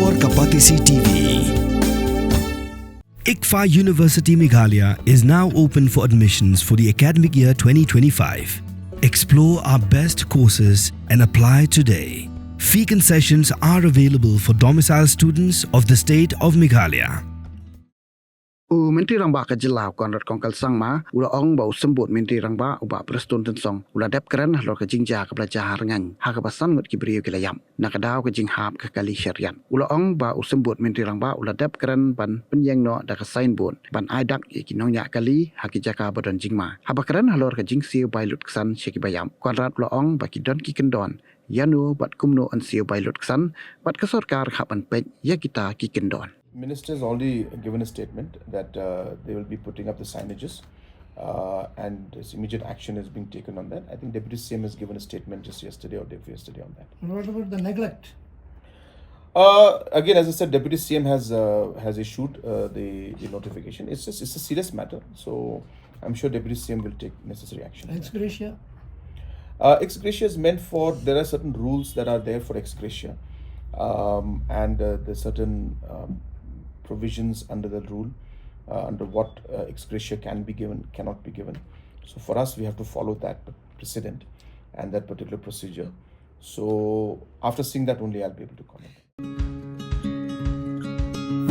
Halor Kapatisi TV. ICFA University Meghalaya is now open for admissions for the academic year 2025. Explore our best courses and apply today. Fee concessions are available for domicile students of the state of Meghalaya. Myntri Rangbah ke Jillau Conrad Kongkal Sangma ula ong bau Symbud Myntri Rangbah uba Preston Tensong ula dep Kren Halor ke Jingjia ke belajar Rngaiñ ha ke pasan ngut ki beriu ke layam nakadau ke jinghap ke kali syarian ula ong ba Symbud Myntri Rangbah ula dep Kren ban penyeng no da ke Symbud ban aidak ki nong yak kali ha ki jaka badon jingma ha ba Kren Halor ke Jingjia bailut kesan syaki bayam Conrad ula ong ba ki don ki kendon yanu bat kumno an siu bailut kesan bat ke sorkar khapan pej ya kita ki kendon. Minister has already given a statement that they will be putting up the signages and immediate action is being taken on that. I think Deputy CM has given a statement just yesterday or day before yesterday on that. And what about the neglect? Again, as I said, Deputy CM has issued the notification. It's a serious matter, so I'm sure Deputy CM will take necessary action. Ex gratia? Ex gratia is meant for, there are certain rules that are there for ex gratia and there's certain provisions under the rule under what ex gratia can be given, cannot be given. So for us, we have to follow that precedent and that particular procedure. So after seeing that only, I'll be able to comment.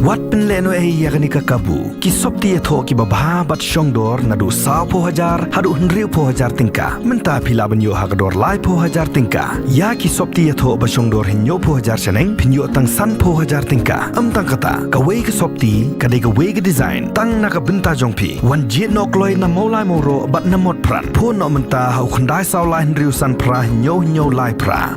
Wat penleno yakni kakabu ki sopti etho ki babha bat shongdor nadu sao po hajar hadu hnriu po hajar tingka menta phila banyo hagador lai po hajar tingka ya ki sopti etho ba shongdor hinyo po hajar chaneng phinyo tang san po hajar tingka tang kata ka wei ka sopti ka de ka wei ka design tang na ka binta jongphi wan jit nok loi na molai moro bat na mot pran pho no menta hau khandai sao lai hnriu san pra hinyo lai pra